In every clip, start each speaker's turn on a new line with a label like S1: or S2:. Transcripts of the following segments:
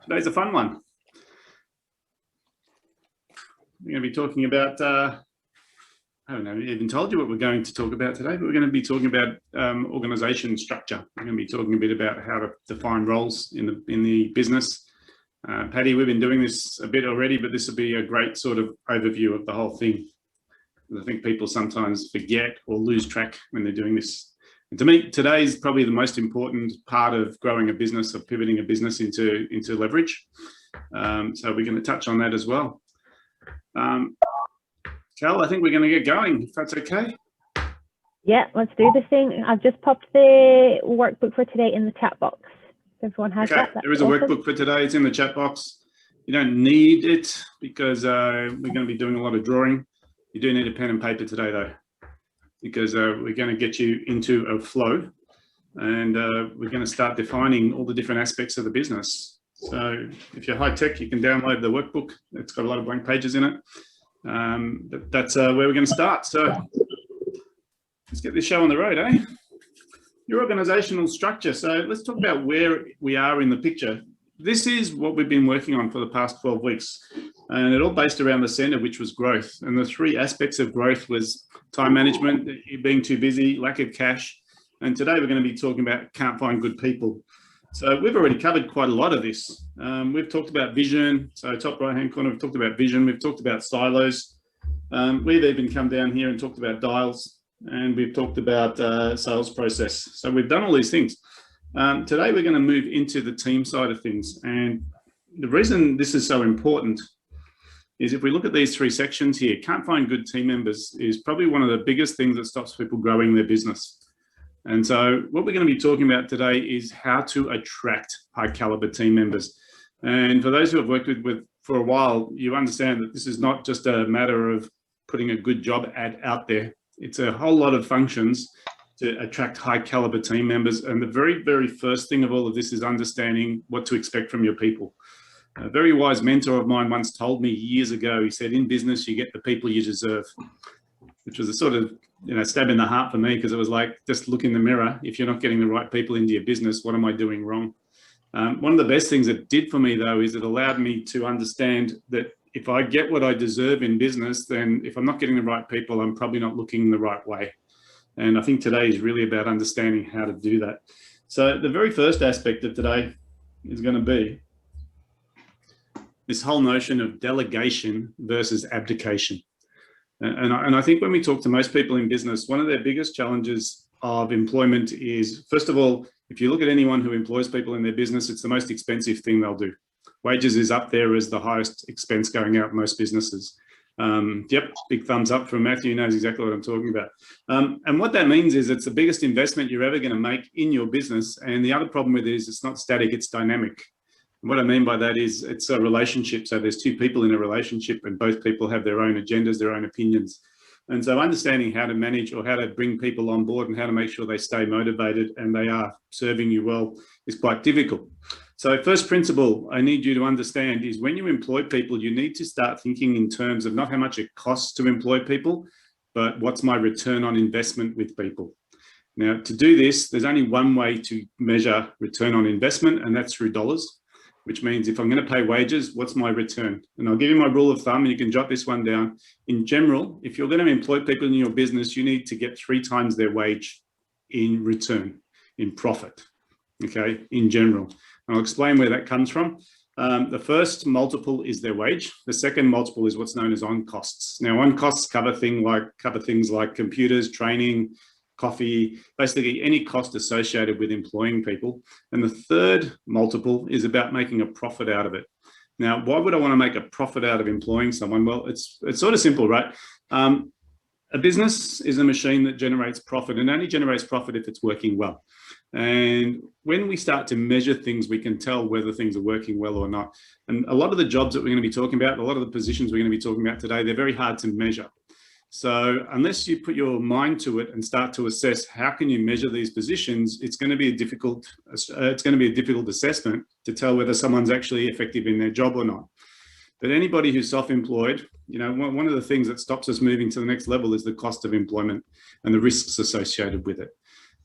S1: Today's a fun one. We're going to be talking about, I haven't even told you what we're going to talk about today, but we're going to be talking about organisation structure. We're going to be talking a bit about how to define roles in the business. Paddy, we've been doing this a bit already, but this will be a great sort of overview of the whole thing. I think people sometimes forget or lose track when they're doing this. And to me, today is probably the most important part of growing a business, of pivoting a business into leverage. So we're going to touch on that as well. Cal, I think we're going to get going, if that's okay.
S2: Yeah, let's do this thing. I've just popped the workbook for today in the chat box. Everyone has that. That's
S1: there is a workbook for today. It's in the chat box. You don't need it because we're going to be doing a lot of drawing. You do need a pen and paper today, though, because we're going to get you into a flow, and we're going to start defining all the different aspects of the business. So if you're high tech, you can download the workbook. It's got a lot of blank pages in it. But that's where we're going to start. So let's get this show on the road, eh? Your organisational structure. So let's talk about where we are in the picture. This is what we've been working on for the past 12 weeks. And it all based around the centre, which was growth. And the three aspects of growth was time management, being too busy, lack of cash. And today we're going to be talking about can't find good people. So we've already covered quite a lot of this. We've talked about vision. So top right-hand corner, we've talked about vision. We've talked about silos. We've even come down here and talked about dials. And we've talked about sales process. So we've done all these things. Today we're going to move into the team side of things. And the reason this is so important is if we look at these three sections here, can't find good team members is probably one of the biggest things that stops people growing their business. And so what we're going to be talking about today is how to attract high caliber team members. And for those who have worked with for a while, you understand that this is not just a matter of putting a good job ad out there. It's a whole lot of functions to attract high caliber team members. And the very, very first thing of all of this is understanding what to expect from your people. A very wise mentor of mine once told me years ago, he said, in business, you get the people you deserve, which was a sort of, stab in the heart for me, because it was like, just look in the mirror. If you're not getting the right people into your business, what am I doing wrong? One of the best things it did for me, though, is it allowed me to understand that if I get what I deserve in business, then if I'm not getting the right people, I'm probably not looking the right way. And I think today is really about understanding how to do that. So the very first aspect of today is going to be this whole notion of delegation versus abdication. And I think when we talk to most people in business, one of their biggest challenges of employment is, first of all, if you look at anyone who employs people in their business, it's the most expensive thing they'll do. Wages is up there as the highest expense going out in most businesses. Yep, big thumbs up from Matthew, knows exactly what I'm talking about. And what that means is it's the biggest investment you're ever going to make in your business. And the other problem with it is it's not static, it's dynamic. What I mean by that is it's a relationship. So there's two people in a relationship and both people have their own agendas, their own opinions. And so understanding how to manage or how to bring people on board and how to make sure they stay motivated and they are serving you well is quite difficult. So first principle I need you to understand is when you employ people, you need to start thinking in terms of not how much it costs to employ people, but what's my return on investment with people. Now, to do this, there's only one way to measure return on investment, and that's through dollars. Which means if I'm going to pay wages, what's my return? And I'll give you my rule of thumb, and you can jot this one down. In general, if you're going to employ people in your business, you need to get 3 times their wage in return, in profit, okay, in general. And I'll explain where that comes from. The first multiple is their wage. The second multiple is what's known as on costs. Now, on costs cover things like computers, training, coffee, basically any cost associated with employing people. And the third multiple is about making a profit out of it. Now, why would I want to make a profit out of employing someone? Well, it's sort of simple, right? A business is a machine that generates profit and only generates profit if it's working well. And when we start to measure things, we can tell whether things are working well or not. And a lot of the jobs that we're going to be talking about, a lot of the positions we're going to be talking about today, they're very hard to measure. So unless you put your mind to it and start to assess how can you measure these positions, it's going to be a difficult assessment to tell whether someone's actually effective in their job or not. But anybody who's self-employed, one of the things that stops us moving to the next level is the cost of employment and the risks associated with it.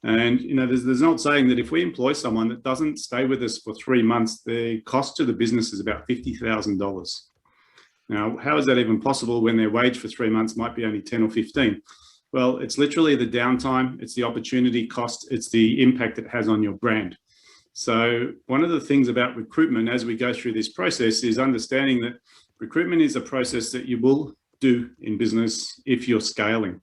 S1: And, you know, there's an old saying that if we employ someone that doesn't stay with us for 3 months, the cost to the business is about $50,000. Now, how is that even possible when their wage for 3 months might be only 10 or 15? Well, it's literally the downtime, it's the opportunity cost, it's the impact it has on your brand. So one of the things about recruitment as we go through this process is understanding that recruitment is a process that you will do in business if you're scaling.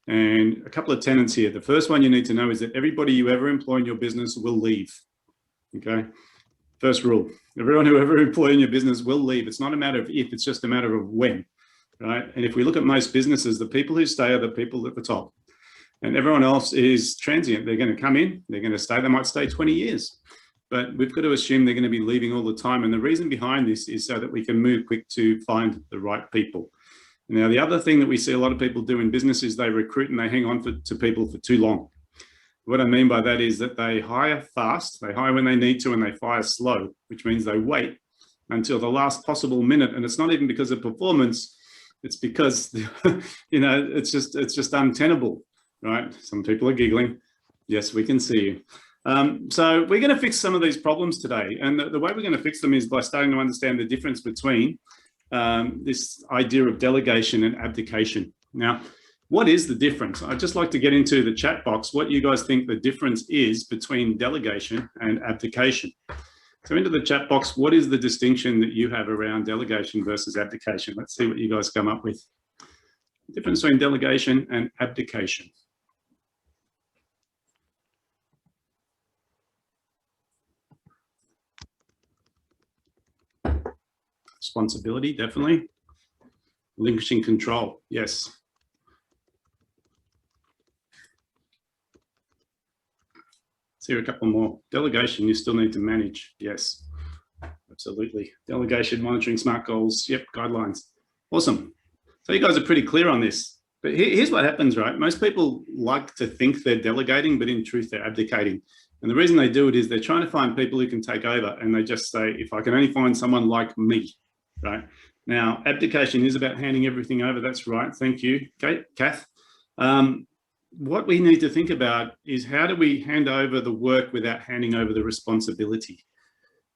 S1: And a couple of tenets here. The first one you need to know is that everybody you ever employ in your business will leave. Okay. First rule, everyone who ever employ in your business will leave. It's not a matter of if, it's just a matter of when, right? And if we look at most businesses, the people who stay are the people at the top. And everyone else is transient. They're going to come in, they're going to stay, they might stay 20 years. But we've got to assume they're going to be leaving all the time. And the reason behind this is so that we can move quick to find the right people. Now, the other thing that we see a lot of people do in business is they recruit and they hang on to people for too long. What I mean by that is that they hire fast, they hire when they need to, and they fire slow, which means they wait until the last possible minute. And it's not even because of performance, it's because, you know, it's just untenable, right? Some people are giggling. Yes, we can see you. So we're going to fix some of these problems today. And the way we're going to fix them is by starting to understand the difference between this idea of delegation and abdication. Now, what is the difference? I'd just like to get into the chat box what you guys think the difference is between delegation and abdication. So into the chat box, what is the distinction that you have around delegation versus abdication? Let's see what you guys come up with. The difference between delegation and abdication. Responsibility, definitely. Relinquishing control, yes. Let's hear a couple more. Delegation, you still need to manage, yes, absolutely. Delegation, monitoring smart goals, yep, guidelines. Awesome. So you guys are pretty clear on this. But here's what happens, right? Most people like to think they're delegating, but in truth, they're abdicating. And the reason they do it is they're trying to find people who can take over, and they just say, if I can only find someone like me, right? Now, abdication is about handing everything over. That's right. Thank you, Kath. What we need to think about is how do we hand over the work without handing over the responsibility?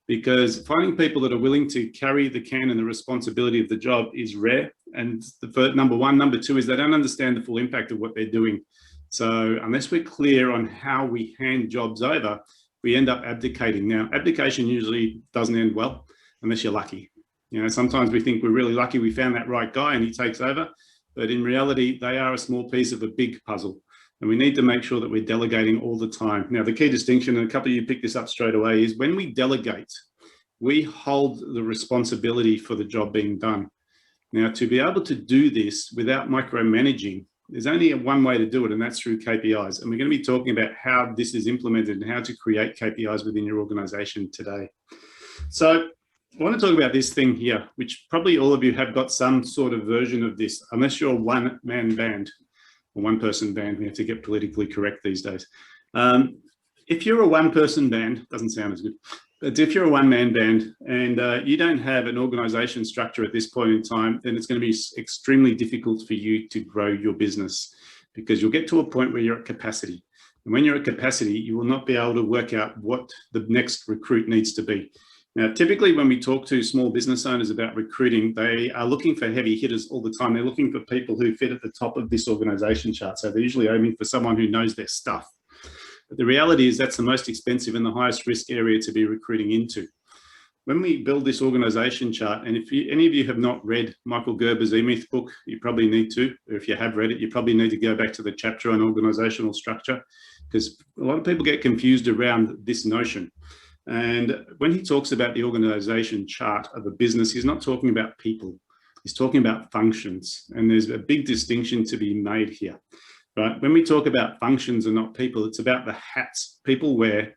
S1: Because finding people that are willing to carry the can and the responsibility of the job is rare. And the first, number one. Number two is they don't understand the full impact of what they're doing. So unless we're clear on how we hand jobs over, we end up abdicating. Now, abdication usually doesn't end well unless you're lucky. You know, sometimes we think we're really lucky we found that right guy and he takes over, but in reality, they are a small piece of a big puzzle. And we need to make sure that we're delegating all the time. Now, the key distinction, and a couple of you picked this up straight away, is when we delegate, we hold the responsibility for the job being done. Now, to be able to do this without micromanaging, there's only one way to do it, and that's through KPIs. And we're going to be talking about how this is implemented and how to create KPIs within your organization today. So I want to talk about this thing here, which probably all of you have got some sort of version of this, unless you're a one-man band or one-person band. We have to get politically correct these days. If you're a one-person band, doesn't sound as good, but if you're a one-man band and you don't have an organization structure at this point in time, then it's going to be extremely difficult for you to grow your business, because you'll get to a point where you're at capacity. And when you're at capacity, you will not be able to work out what the next recruit needs to be. Now, typically when we talk to small business owners about recruiting, they are looking for heavy hitters all the time. They're looking for people who fit at the top of this organization chart. So they're usually aiming for someone who knows their stuff. But the reality is that's the most expensive and the highest risk area to be recruiting into. When we build this organization chart, and if any of you have not read Michael Gerber's E-Myth book, you probably need to, or if you have read it, you probably need to go back to the chapter on organizational structure, because a lot of people get confused around this notion. And when he talks about the organization chart of a business, he's not talking about people, he's talking about functions. And there's a big distinction to be made here, right? When we talk about functions and not people, it's about the hats people wear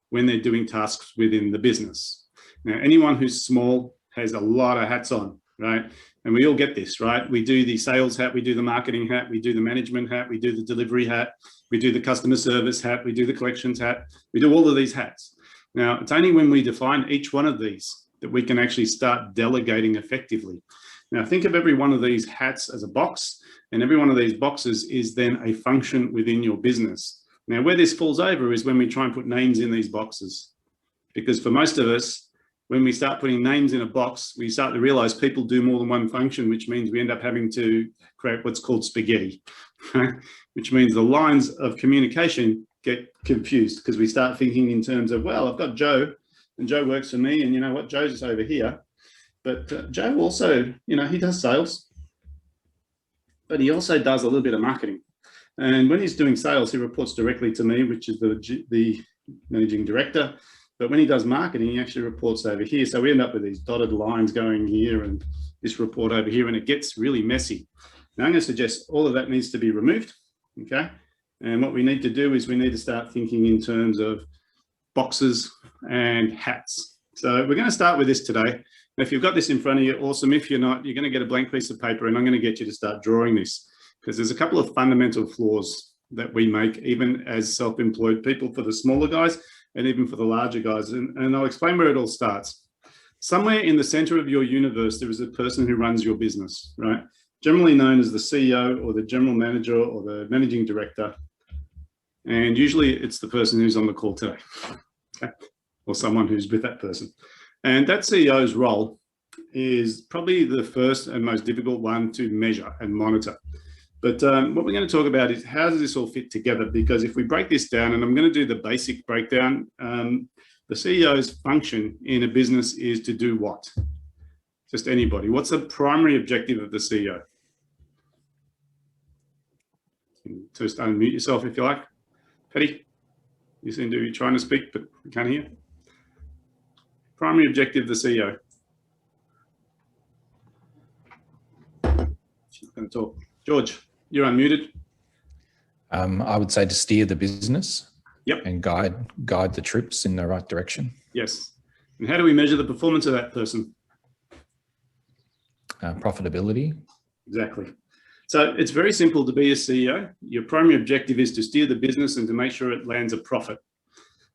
S1: when they're doing tasks within the business. Now, anyone who's small has a lot of hats on, right? And we all get this, right? We do the sales hat, we do the marketing hat, we do the management hat, we do the delivery hat, we do the customer service hat, we do the collections hat, we do all of these hats. Now, it's only when we define each one of these that we can actually start delegating effectively. Now, think of every one of these hats as a box, and every one of these boxes is then a function within your business. Now, where this falls over is when we try and put names in these boxes. Because for most of us, when we start putting names in a box, we start to realize people do more than one function, which means we end up having to create what's called spaghetti, which means the lines of communication get confused because we start thinking in terms of, well, I've got Joe and Joe works for me, and you know what, Joe's over here. But Joe also, you know, he does sales, but he also does a little bit of marketing. And when he's doing sales, he reports directly to me, which is the managing director. But when he does marketing, he actually reports over here. So we end up with these dotted lines going here and this report over here, and it gets really messy. Now I'm going to suggest all of that needs to be removed, okay? And what we need to do is we need to start thinking in terms of boxes and hats. So we're going to start with this today. If you've got this in front of you, awesome. If you're not, you're going to get a blank piece of paper, and I'm going to get you to start drawing this, because there's a couple of fundamental flaws that we make, even as self-employed people, for the smaller guys and even for the larger guys. And I'll explain where it all starts. Somewhere in the center of your universe, there is a person who runs your business, right? Generally known as the CEO or the general manager or the managing director. And usually it's the person who's on the call today, okay? Or someone who's with that person. And that CEO's role is probably the first and most difficult one to measure and monitor. But what we're going to talk about is how does this all fit together? Because if we break this down, and I'm going to do the basic breakdown, the CEO's function in a business is to do what? Just anybody. What's the primary objective of the CEO? Just unmute yourself if you like. Patty, you seem to be trying to speak, but we can't hear. Primary objective of the CEO. She's going to talk. George, you're unmuted.
S3: I would say to steer the business.
S1: Yep.
S3: And guide the troops in the right direction.
S1: Yes. And how do we measure the performance of that person?
S3: Profitability.
S1: Exactly. So it's very simple to be a CEO. Your primary objective is to steer the business and to make sure it lands a profit.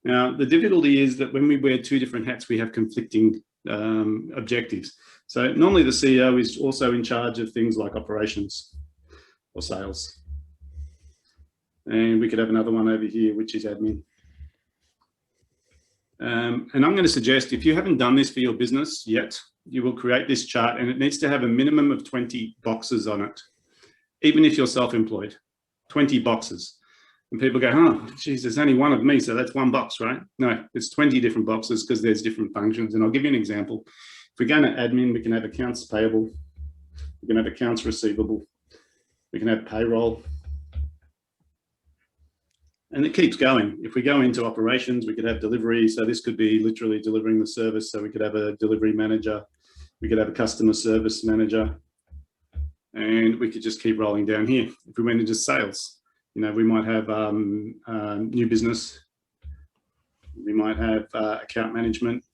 S1: Now, the difficulty is that when we wear two different hats, we have conflicting objectives. So normally the CEO is also in charge of things like operations or sales. And we could have another one over here, which is admin. And I'm going to suggest if you haven't done this for your business yet, you will create this chart, and it needs to have a minimum of 20 boxes on it. Even if you're self-employed, 20 boxes. And people go, oh, geez, there's only one of me, so that's one box, right? No, it's 20 different boxes because there's different functions. And I'll give you an example. If we're going to admin, we can have accounts payable, we can have accounts receivable, we can have payroll. And it keeps going. If we go into operations, we could have delivery. So this could be literally delivering the service. So we could have a delivery manager, we could have a customer service manager, and we could just keep rolling down here. If we went into sales, you know, we might have new business, we might have account management.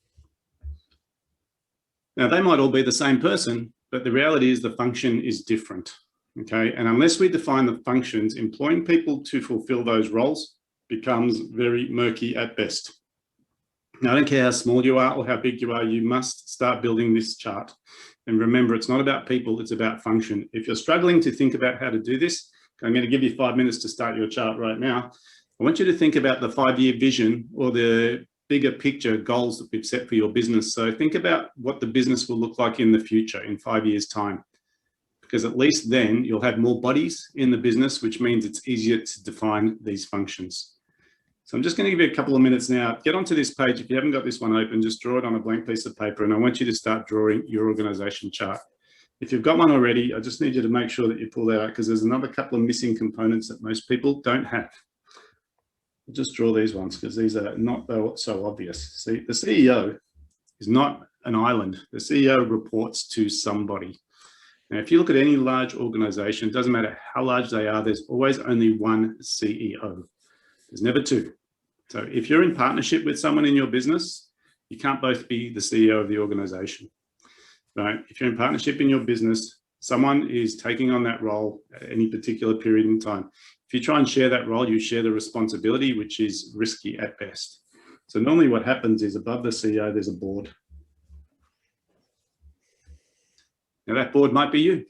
S1: Now they might all be the same person, but the reality is the function is different. Okay, and unless we define the functions, employing people to fulfill those roles becomes very murky at best. Now, I don't care how small you are or how big you are, you must start building this chart. And remember, it's not about people, it's about function. If you're struggling to think about how to do this, I'm going to give you 5 minutes to start your chart right now. I want you to think about the 5-year vision or the bigger picture goals that we've set for your business. So think about what the business will look like in the future in 5 years' time. Because at least then you'll have more bodies in the business, which means it's easier to define these functions. So I'm just going to give you a couple of minutes now. Get onto this page. If you haven't got this one open, just draw it on a blank piece of paper. And I want you to start drawing your organization chart. If you've got one already, I just need you to make sure that you pull that out because there's another couple of missing components that most people don't have. I'll just draw these ones because these are not so obvious. See, the CEO is not an island. The CEO reports to somebody. Now, if you look at any large organization, it doesn't matter how large they are, there's always only one CEO. There's never two. So if you're in partnership with someone in your business, you can't both be the CEO of the organization, right? If you're in partnership in your business, someone is taking on that role at any particular period in time. If you try and share that role, you share the responsibility, which is risky at best. So normally what happens is above the CEO, there's a board. Now that board might be you.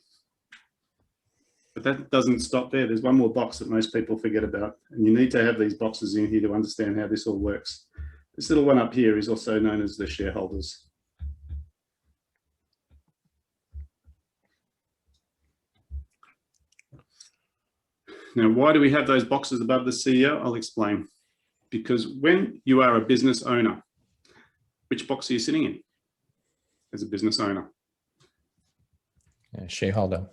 S1: But that doesn't stop there. There's one more box that most people forget about. And you need to have these boxes in here to understand how this all works. This little one up here is also known as the shareholders. Now, why do we have those boxes above the CEO? I'll explain. Because when you are a business owner, which box are you sitting in as a business owner?
S3: Shareholder.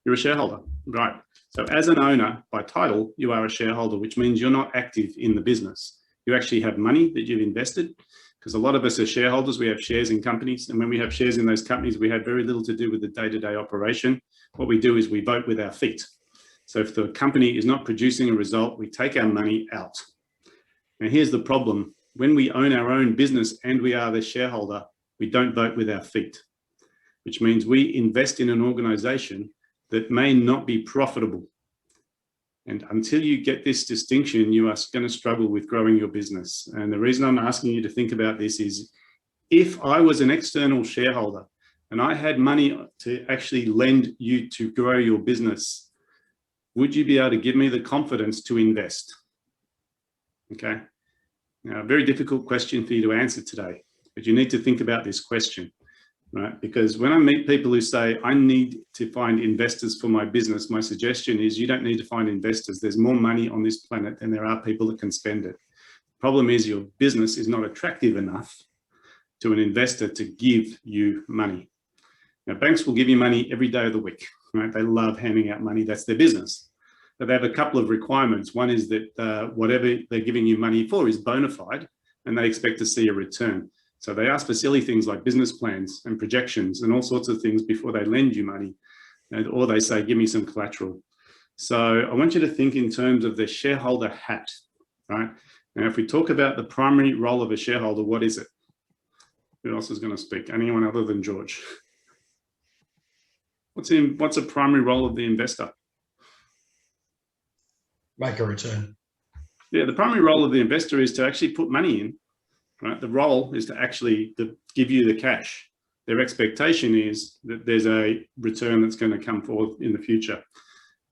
S1: You're a shareholder, right? So as an owner, by title, you are a shareholder, which means you're not active in the business. You actually have money that you've invested, because a lot of us are shareholders. We have shares in companies, and when we have shares in those companies, we have very little to do with the day-to-day operation. What we do is we vote with our feet. So if the company is not producing a result, we take our money out. Now here's the problem. When we own our own business and we are the shareholder, we don't vote with our feet, which means we invest in an organization that may not be profitable. And until you get this distinction, you are going to struggle with growing your business. And the reason I'm asking you to think about this is, if I was an external shareholder and I had money to actually lend you to grow your business, would you be able to give me the confidence to invest? Okay. Now, a very difficult question for you to answer today, but you need to think about this question. Right? Because when I meet people who say, I need to find investors for my business, my suggestion is you don't need to find investors. There's more money on this planet than there are people that can spend it. The problem is your business is not attractive enough to an investor to give you money. Now, banks will give you money every day of the week, right? They love handing out money. That's their business. But they have a couple of requirements. One is that whatever they're giving you money for is bona fide, and they expect to see a return. So they ask for silly things like business plans and projections and all sorts of things before they lend you money, or they say, give me some collateral. So I want you to think in terms of the shareholder hat, right? Now, if we talk about the primary role of a shareholder, what is it? Who else is going to speak? Anyone other than George? What's a primary role of the investor?
S4: Make a return.
S1: Yeah, the primary role of the investor is to actually put money in. Right? The role is to actually give you the cash. Their expectation is that there's a return that's going to come forth in the future.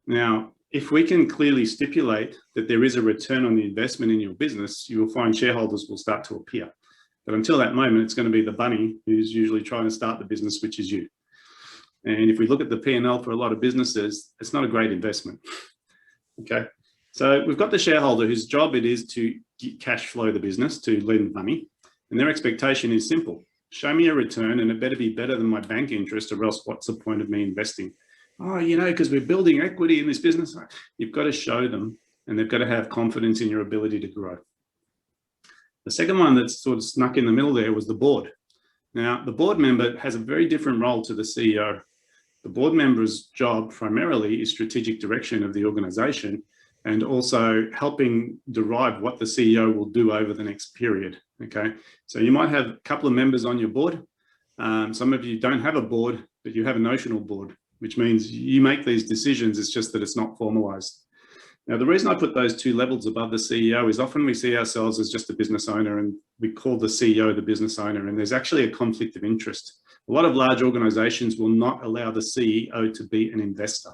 S1: Now, if we can clearly stipulate that there is a return on the investment in your business, you will find shareholders will start to appear. But until that moment, it's going to be the bunny who's usually trying to start the business, which is you. And if we look at the P&L for a lot of businesses, it's not a great investment. Okay. So we've got the shareholder whose job it is to cash flow the business, to lend money. And their expectation is simple. Show me a return and it better be better than my bank interest, or else what's the point of me investing? Oh, you know, because we're building equity in this business. You've got to show them, and they've got to have confidence in your ability to grow. The second one that's sort of snuck in the middle there was the board. Now, the board member has a very different role to the CEO. The board member's job primarily is strategic direction of the organization, and also helping derive what the CEO will do over the next period, okay? So you might have a couple of members on your board. Some of you don't have a board, but you have a notional board, which means you make these decisions, it's just that it's not formalized. Now, the reason I put those two levels above the CEO is often we see ourselves as just a business owner, and we call the CEO the business owner, and there's actually a conflict of interest. A lot of large organizations will not allow the CEO to be an investor.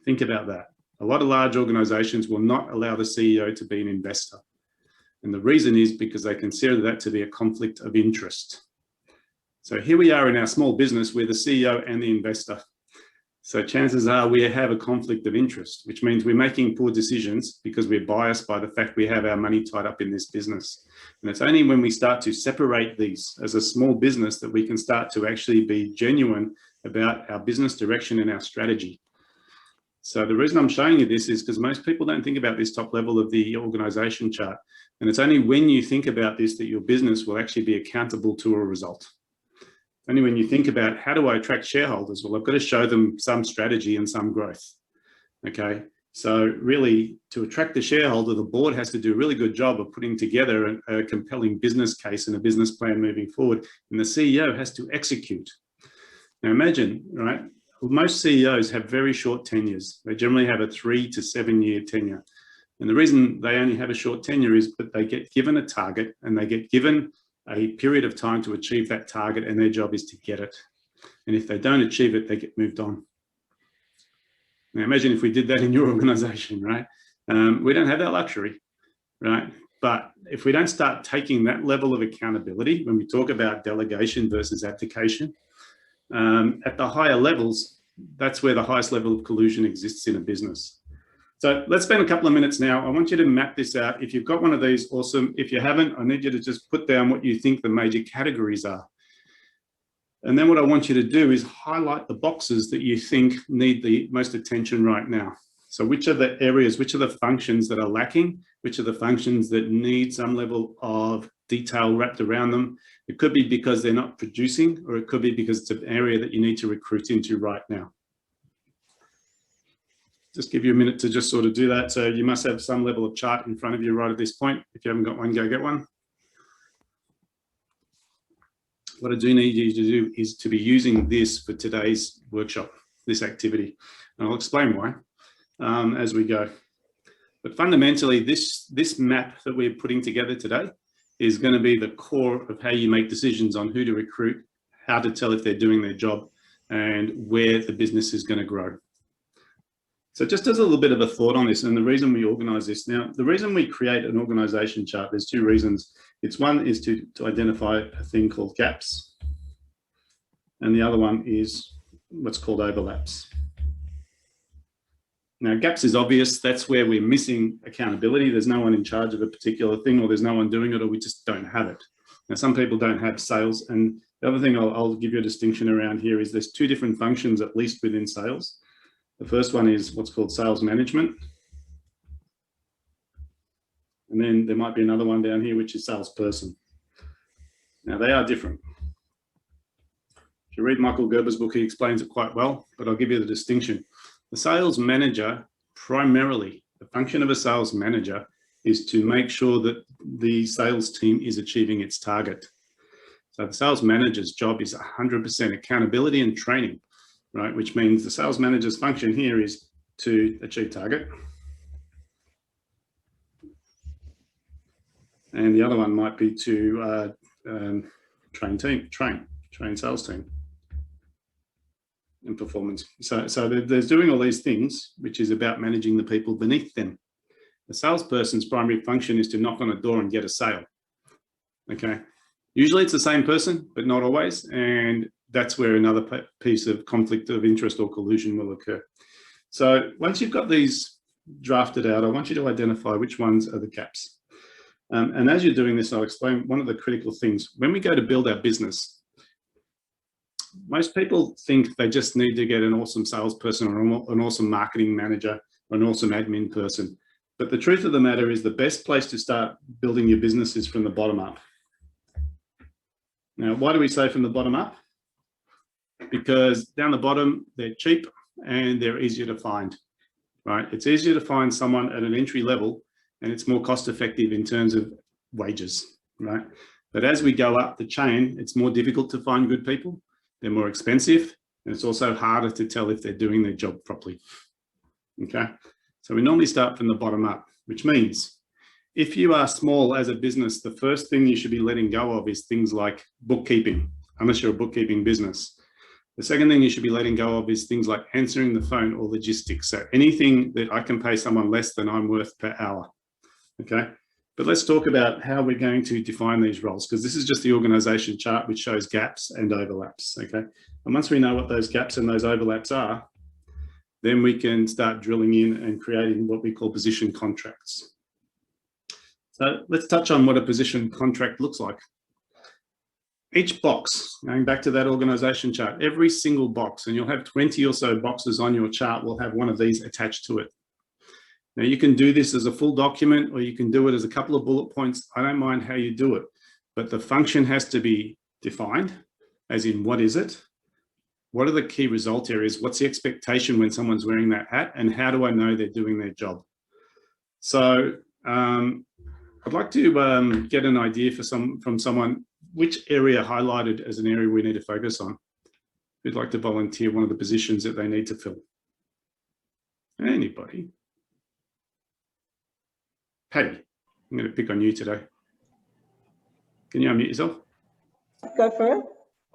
S1: Think about that. A lot of large organizations will not allow the CEO to be an investor. And the reason is because they consider that to be a conflict of interest. So here we are in our small business, we're the CEO and the investor. So chances are we have a conflict of interest, which means we're making poor decisions because we're biased by the fact we have our money tied up in this business. And it's only when we start to separate these as a small business that we can start to actually be genuine about our business direction and our strategy. So the reason I'm showing you this is because most people don't think about this top level of the organization chart. And it's only when you think about this that your business will actually be accountable to a result. Only when you think about how do I attract shareholders? Well, I've got to show them some strategy and some growth. Okay. So really, to attract the shareholder, the board has to do a really good job of putting together a compelling business case and a business plan moving forward. And the CEO has to execute. Now imagine, right? Most CEOs have very short tenures. They generally have a 3 to 7 year tenure. And the reason they only have a short tenure is that they get given a target and they get given a period of time to achieve that target, and their job is to get it. And if they don't achieve it, they get moved on. Now, imagine if we did that in your organization, right? We don't have that luxury, right? But if we don't start taking that level of accountability, when we talk about delegation versus abdication, at the higher levels, that's where the highest level of collusion exists in a business. So let's spend a couple of minutes now. I want you to map this out. If you've got one of these, awesome. If you haven't, I need you to just put down what you think the major categories are. And then what I want you to do is highlight the boxes that you think need the most attention right now. So which are the areas, which are the functions that are lacking, which are the functions that need some level of detail wrapped around them. It could be because they're not producing, or it could be because it's an area that you need to recruit into right now. Just give you a minute to just sort of do that. So you must have some level of chart in front of you right at this point. If you haven't got one, go get one. What I do need you to do is to be using this for today's workshop, this activity. And I'll explain why as we go. But fundamentally, this map that we're putting together today is going to be the core of how you make decisions on who to recruit, how to tell if they're doing their job, and where the business is going to grow. So just as a little bit of a thought on this, and the reason we organize this now, the reason we create an organization chart, there's two reasons. It's one is to identify a thing called gaps. And the other one is what's called overlaps. Now, gaps is obvious. That's where we're missing accountability. There's no one in charge of a particular thing, or there's no one doing it, or we just don't have it. Now, some people don't have sales. And the other thing I'll give you a distinction around here is there's two different functions, at least within sales. The first one is what's called sales management. And then there might be another one down here, which is salesperson. Now, they are different. If you read Michael Gerber's book, he explains it quite well, but I'll give you the distinction. The sales manager, primarily, the function of a sales manager is to make sure that the sales team is achieving its target. So the sales manager's job is 100% accountability and training, right? Which means the sales manager's function here is to achieve target. And the other one might be to train sales team and performance. So there's doing all these things, which is about managing the people beneath them. The salesperson's primary function is to knock on a door and get a sale. Okay. Usually it's the same person, but not always. And that's where another piece of conflict of interest or collusion will occur. So once you've got these drafted out, I want you to identify which ones are the gaps. And as you're doing this, I'll explain one of the critical things. When we go to build our business, most people think they just need to get an awesome salesperson or an awesome marketing manager or an awesome admin person. But the truth of the matter is the best place to start building your business is from the bottom up. Now, why do we say from the bottom up? Because down the bottom, they're cheap and they're easier to find, right? It's easier to find someone at an entry level and it's more cost effective in terms of wages, right? But as we go up the chain, it's more difficult to find good people. They're more expensive, and it's also harder to tell if they're doing their job properly, okay? So we normally start from the bottom up, which means if you are small as a business, the first thing you should be letting go of is things like bookkeeping, unless you're a bookkeeping business. The second thing you should be letting go of is things like answering the phone or logistics. So anything that I can pay someone less than I'm worth per hour, okay? But let's talk about how we're going to define these roles, because this is just the organization chart, which shows gaps and overlaps, okay? And once we know what those gaps and those overlaps are, then we can start drilling in and creating what we call position contracts. So let's touch on what a position contract looks like. Each box, going back to that organization chart, every single box, and you'll have 20 or so boxes on your chart, will have one of these attached to it. Now, you can do this as a full document or you can do it as a couple of bullet points. I don't mind how you do it, but the function has to be defined, as in what is it? What are the key result areas? What's the expectation when someone's wearing that hat? And how do I know they're doing their job? So I'd like to get an idea from someone, which area highlighted as an area we need to focus on. Who'd like to volunteer one of the positions that they need to fill? Anybody? Patty, I'm going to pick on you today. Can you unmute yourself?
S4: Go for it.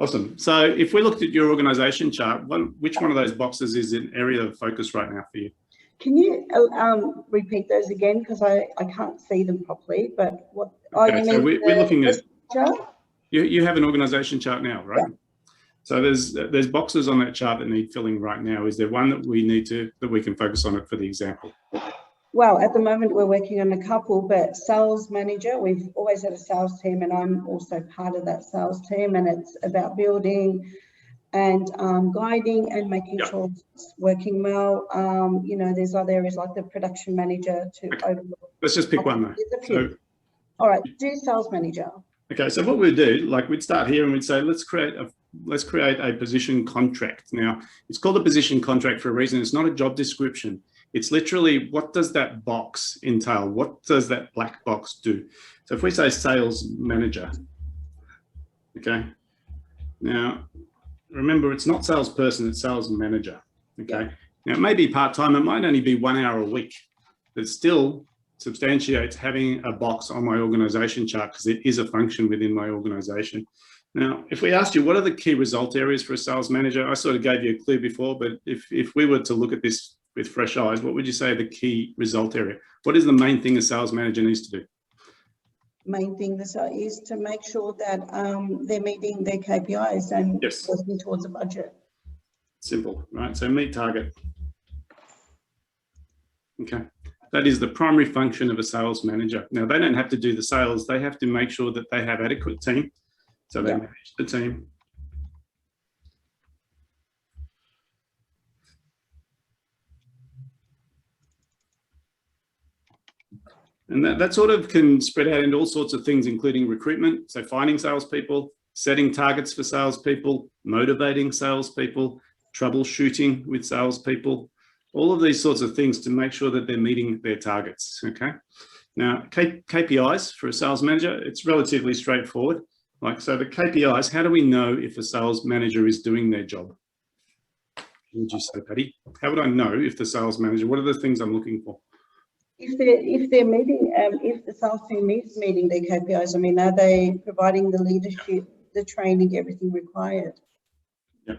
S1: Awesome. So if we looked at your organisation chart, which one of those boxes is an area of focus right now for you?
S4: Can you repeat those again? Because I can't see them properly. But what?
S1: Okay,
S4: oh, you
S1: so
S4: mean
S1: we're looking at,
S4: chart?
S1: you have an organisation chart now, right? Yeah. So there's boxes on that chart that need filling right now. Is there one that we can focus on it for the example?
S4: Well, at the moment we're working on a couple, but sales manager, we've always had a sales team and I'm also part of that sales team, and it's about building and guiding and making sure it's working well. You know, there's other areas like the production manager to overlook.
S1: Let's just pick one though. So,
S4: all right, do sales manager.
S1: Okay, so what we'd do, like we'd start here and we'd say, let's create a position contract. Now, it's called a position contract for a reason. It's not a job description. It's literally, what does that box entail? What does that black box do? So if we say sales manager, okay. Now, remember, it's not salesperson, it's sales manager, okay. Now, it may be part-time, it might only be 1 hour a week, but still substantiates having a box on my organisation chart because it is a function within my organisation. Now, if we asked you, what are the key result areas for a sales manager? I sort of gave you a clue before, but if we were to look at this with fresh eyes, what would you say the key result area? What is the main thing a sales manager needs to do?
S4: Main thing is to make sure that they're meeting their KPIs and working towards a budget.
S1: Simple, right? So meet target. Okay. That is the primary function of a sales manager. Now, they don't have to do the sales. They have to make sure that they have adequate team. So they manage the team. And that sort of can spread out into all sorts of things, including recruitment. So finding salespeople, setting targets for salespeople, motivating salespeople, troubleshooting with salespeople, all of these sorts of things to make sure that they're meeting their targets, okay? Now, KPIs for a sales manager, it's relatively straightforward. So the KPIs, how do we know if a sales manager is doing their job? What would you say, Patty? How would I know if the sales manager, what are the things I'm looking for?
S4: If they're meeting, if the sales team is meeting their KPIs, I mean, are they providing the leadership, the training, everything required?
S1: Yeah.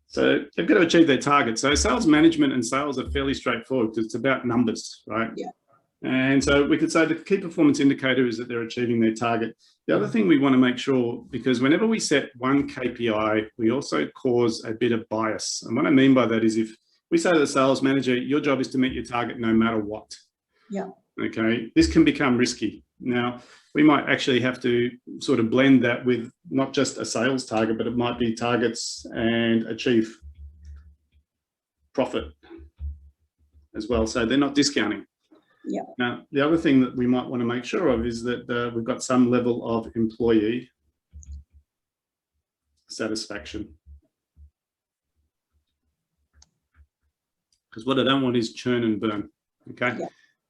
S1: So they've got to achieve their target. So sales management and sales are fairly straightforward because it's about numbers, right?
S4: Yeah.
S1: And so we could say the key performance indicator is that they're achieving their target. The other thing we want to make sure, because whenever we set one KPI, we also cause a bit of bias. And what I mean by that is if we say to the sales manager, your job is to meet your target no matter what.
S4: Yeah.
S1: Okay, this can become risky. Now, we might actually have to sort of blend that with not just a sales target, but it might be targets and achieve profit as well. So they're not discounting.
S4: Yeah.
S1: Now, the other thing that we might want to make sure of is that we've got some level of employee satisfaction. Because what I don't want is churn and burn, okay? Yeah.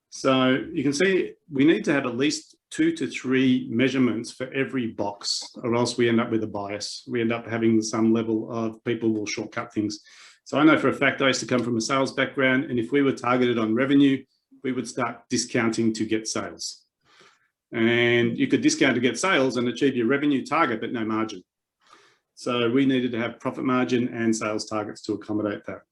S1: So you can see we need to have at least 2 to 3 measurements for every box, or else we end up with a bias. We end up having some level of people will shortcut things. So I know for a fact I used to come from a sales background, and if we were targeted on revenue, we would start discounting to get sales. And you could discount to get sales and achieve your revenue target, but no margin. So we needed to have profit margin and sales targets to accommodate that.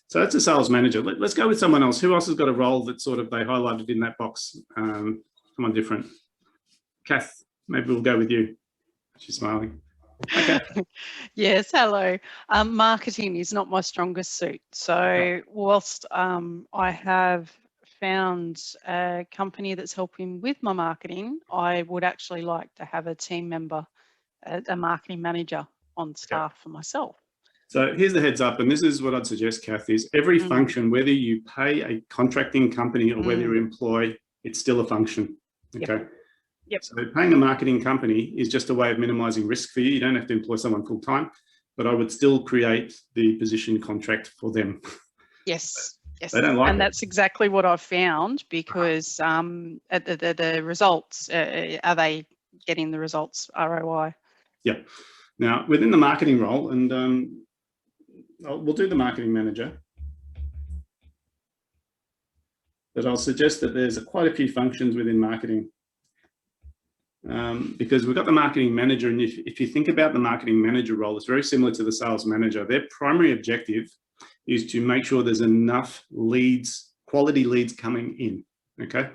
S1: So that's a sales manager. Let's go with someone else. Who else has got a role that sort of they highlighted in that box? Someone different. Kath, maybe we'll go with you. She's smiling. Okay.
S5: Yes, hello. Marketing is not my strongest suit. So whilst I have found a company that's helping with my marketing, I would actually like to have a team member, a marketing manager on staff for myself.
S1: So here's the heads up, and this is what I'd suggest, Kath, is every function, whether you pay a contracting company or whether you employ, it's still a function, okay?
S5: Yep.
S1: So paying a marketing company is just a way of minimizing risk for you. You don't have to employ someone full time, but I would still create the position contract for them.
S5: Yes, yes.
S1: They don't like
S5: and
S1: it.
S5: That's exactly what I've found, because the results, are they getting the results ROI?
S1: Yeah. Now, within the marketing role, and we'll do the marketing manager, but I'll suggest that there's quite a few functions within marketing. because we've got the marketing manager, and if you think about the marketing manager role, it's very similar to the sales manager. Their primary objective is to make sure there's enough leads, quality leads coming in, okay?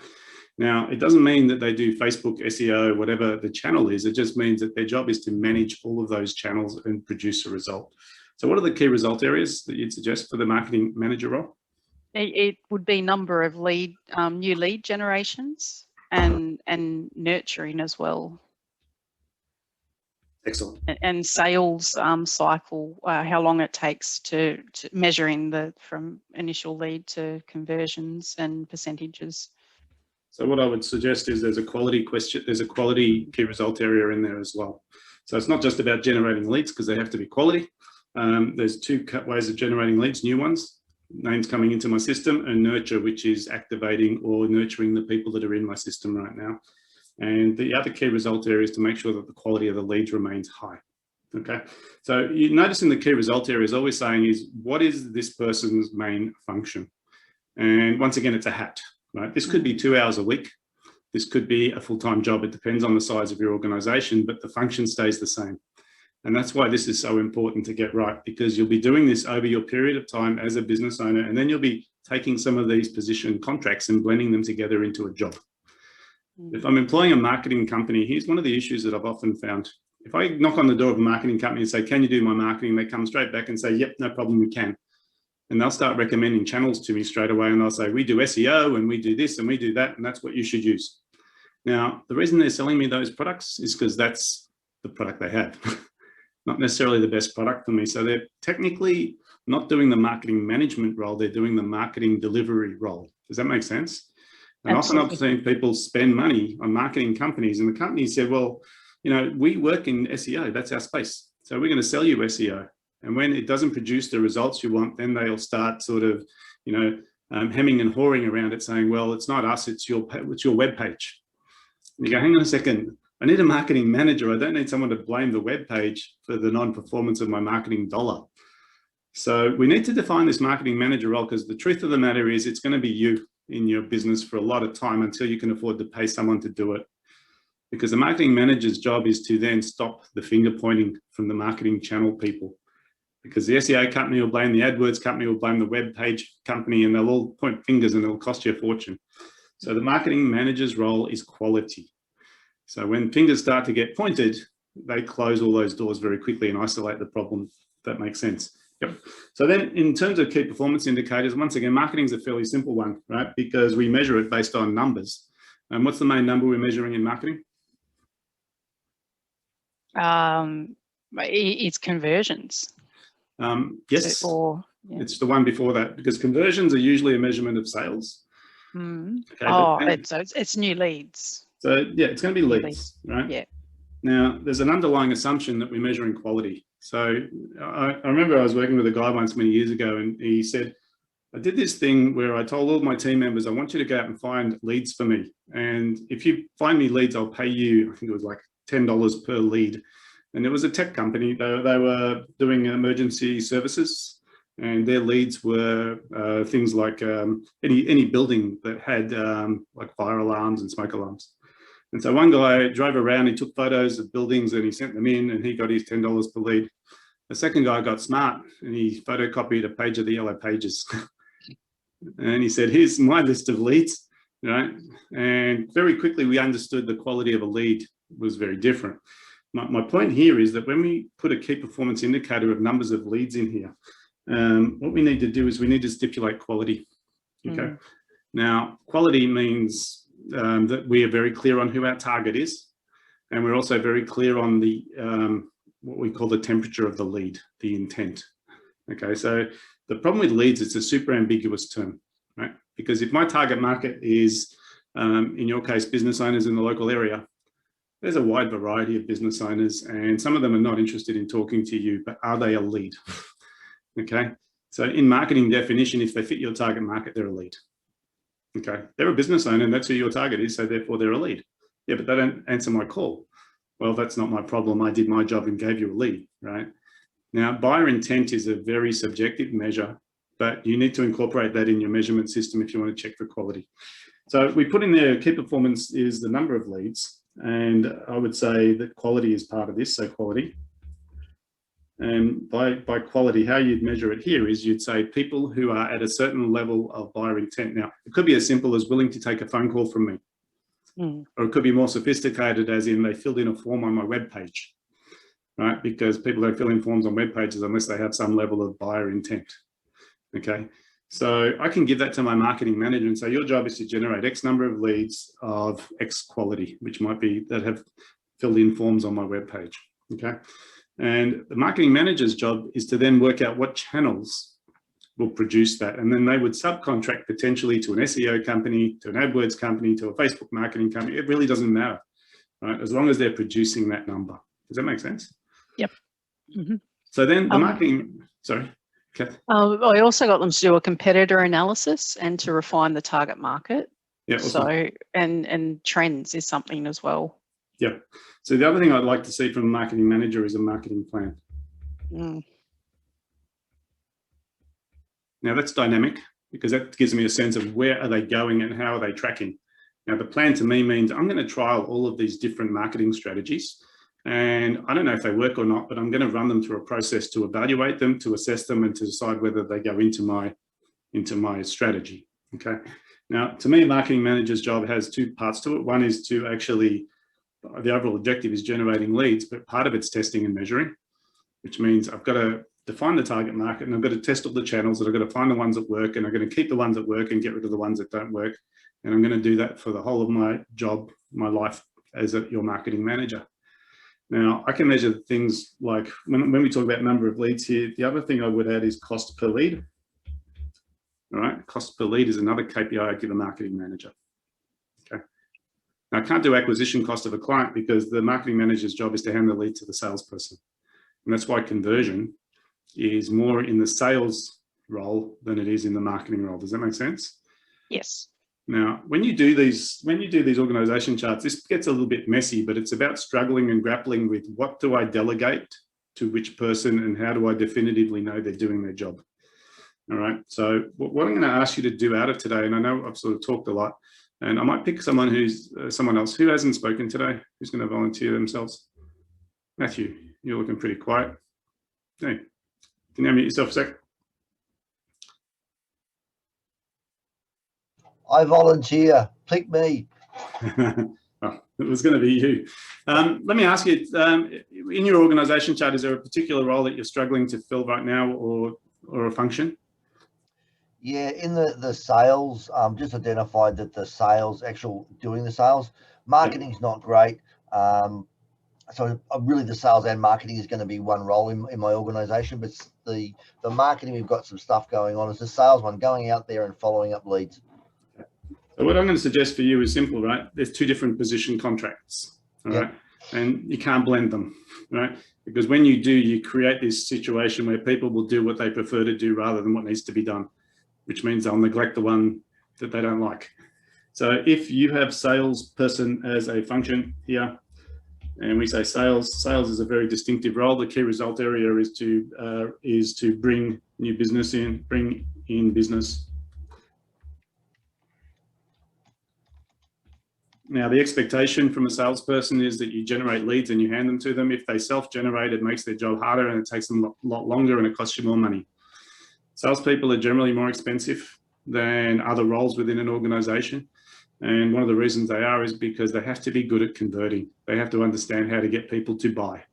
S1: Now, it doesn't mean that they do Facebook, SEO, whatever the channel is. It just means that their job is to manage all of those channels and produce a result. So what are the key result areas that you'd suggest for the marketing manager role?
S5: It would be number of new lead generations and nurturing as well.
S1: Excellent.
S5: And sales cycle, how long it takes to measuring from initial lead to conversions and percentages.
S1: So what I would suggest is there's a quality question, there's a quality key result area in there as well. So it's not just about generating leads because they have to be quality. There's two ways of generating leads, new ones, names coming into my system, and nurture, which is activating or nurturing the people that are in my system right now. And the other key result area is to make sure that the quality of the leads remains high. Okay, so you notice in the key result area is always saying is, what is this person's main function? And once again, it's a hat, right? This could be 2 hours a week. This could be a full-time job. It depends on the size of your organization, but the function stays the same. And that's why this is so important to get right, because you'll be doing this over your period of time as a business owner, and then you'll be taking some of these position contracts and blending them together into a job. If I'm employing a marketing company, here's one of the issues that I've often found. If I knock on the door of a marketing company and say, can you do my marketing? They come straight back and say, yep, no problem, we can. And they'll start recommending channels to me straight away. And they'll say, we do SEO and we do this and we do that, and that's what you should use. Now, the reason they're selling me those products is because that's the product they have, not necessarily the best product for me. So they're technically not doing the marketing management role, they're doing the marketing delivery role. Does that make sense? And
S5: Absolutely.
S1: often I've seen people spend money on marketing companies, and the company said, well, you know, we work in SEO, that's our space. So we're going to sell you SEO. And when it doesn't produce the results you want, then they'll start sort of, you know, hemming and hawing around it, saying, well, it's not us, it's your web page. And you go, hang on a second, I need a marketing manager. I don't need someone to blame the web page for the non-performance of my marketing dollar. So we need to define this marketing manager role, because the truth of the matter is it's going to be you in your business for a lot of time until you can afford to pay someone to do it. Because the marketing manager's job is to then stop the finger pointing from the marketing channel people. Because the SEO company will blame the AdWords company, will blame the web page company, and they'll all point fingers and it'll cost you a fortune. So the marketing manager's role is quality. So when fingers start to get pointed, they close all those doors very quickly and isolate the problem. If that makes sense. Yep. So then in terms of key performance indicators, once again, marketing is a fairly simple one, right? Because we measure it based on numbers. And what's the main number we're measuring in marketing?
S5: It's conversions.
S1: Yes,
S5: Or, yeah.
S1: It's the one before that, because conversions are usually a measurement of sales. Okay,
S5: Oh, it's new leads.
S1: So yeah, it's going to be
S5: New
S1: leads, right?
S5: Yeah.
S1: Now, there's an underlying assumption that we're measuring quality. So I remember I was working with a guy once many years ago, and he said, I did this thing where I told all my team members, I want you to go out and find leads for me. And if you find me leads, I'll pay you, I think it was like $10 per lead. And it was a tech company. They were doing emergency services, and their leads were things like any building that had like fire alarms and smoke alarms. And so one guy drove around, he took photos of buildings and he sent them in, and he got his $10 per lead. The second guy got smart and he photocopied a page of the Yellow Pages. And he said, here's my list of leads, right? And very quickly we understood the quality of a lead was very different. My point here is that when we put a key performance indicator of numbers of leads in here, what we need to do is we need to stipulate quality. Okay. Now, quality means that we are very clear on who our target is, and we're also very clear on the what we call the temperature of the lead, the intent. Okay, so the problem with leads, it's a super ambiguous term, right? Because if my target market is, in your case, business owners in the local area, there's a wide variety of business owners, and some of them are not interested in talking to you, but are they a lead? Okay, so in marketing definition, if they fit your target market, they're a lead. Okay, they're a business owner and that's who your target is, so therefore they're a lead. Yeah, but they don't answer my call. Well, that's not my problem. I did my job and gave you a lead, right? Now, buyer intent is a very subjective measure, but you need to incorporate that in your measurement system if you want to check for quality. So we put in there key performance is the number of leads. And I would say that quality is part of this, so quality. And by quality, how you'd measure it here is you'd say people who are at a certain level of buyer intent. Now, it could be as simple as willing to take a phone call from me. Or it could be more sophisticated, as in they filled in a form on my web page, right? Because people don't fill in forms on web pages unless they have some level of buyer intent, okay? So I can give that to my marketing manager and say, your job is to generate X number of leads of X quality, which might be that have filled in forms on my web page, okay? And the marketing manager's job is to then work out what channels will produce that. And then they would subcontract potentially to an SEO company, to an AdWords company, to a Facebook marketing company. It really doesn't matter, right? As long as they're producing that number. Does that make sense?
S5: Yep.
S1: So then the marketing, sorry. Okay.
S5: I also got them to do a competitor analysis and to refine the target market.
S1: Yeah. Awesome.
S5: So, and trends is something as well.
S1: Yeah. So the other thing I'd like to see from a marketing manager is a marketing plan. Now that's dynamic because that gives me a sense of where are they going and how are they tracking. Now the plan to me means I'm going to trial all of these different marketing strategies, and I don't know if they work or not, but I'm going to run them through a process to evaluate them, to assess them, and to decide whether they go into my strategy. Okay. Now to me, a marketing manager's job has two parts to it. One is to actually, the overall objective is generating leads, but part of it's testing and measuring, which means I've got to define the target market and I've got to test all the channels, and I've got to find the ones that work, and I'm going to keep the ones that work and get rid of the ones that don't work. And I'm going to do that for the whole of my job, my life as your marketing manager. Now I can measure things like when we talk about number of leads here, the other thing I would add is cost per lead. All right. Cost per lead is another KPI I give a marketing manager. Okay. Now I can't do acquisition cost of a client because the marketing manager's job is to hand the lead to the salesperson. And that's why conversion is more in the sales role than it is in the marketing role. Does that make sense?
S5: Yes.
S1: Now, when you do these organization charts, this gets a little bit messy, but it's about struggling and grappling with what do I delegate to which person and how do I definitively know they're doing their job? All right. So what I'm going to ask you to do out of today, and I know I've sort of talked a lot, and I might pick someone else who hasn't spoken today, who's going to volunteer themselves. Matthew, you're looking pretty quiet. Hey. Can you unmute yourself a sec?
S6: I volunteer. Pick me.
S1: Oh, it was going to be you. Let me ask you, in your organisation chart, is there a particular role that you're struggling to fill right now, or a function?
S6: Yeah, in the sales, just identified that the sales, doing the sales, marketing's not great. So really the sales and marketing is going to be one role in my organisation, but the marketing, we've got some stuff going on. It's the sales one, going out there and following up leads.
S1: So what I'm going to suggest for you is simple, right? There's two different position contracts, all right? And you can't blend them, right? Because when you do, you create this situation where people will do what they prefer to do rather than what needs to be done, which means they'll neglect the one that they don't like. So if you have salesperson as a function here, and we say sales is a very distinctive role. The key result area is to bring new business in, bring in business. Now, the expectation from a salesperson is that you generate leads and you hand them to them. If they self-generate, it makes their job harder and it takes them a lot longer and it costs you more money. Salespeople are generally more expensive than other roles within an organization. And one of the reasons they are is because they have to be good at converting. They have to understand how to get people to buy.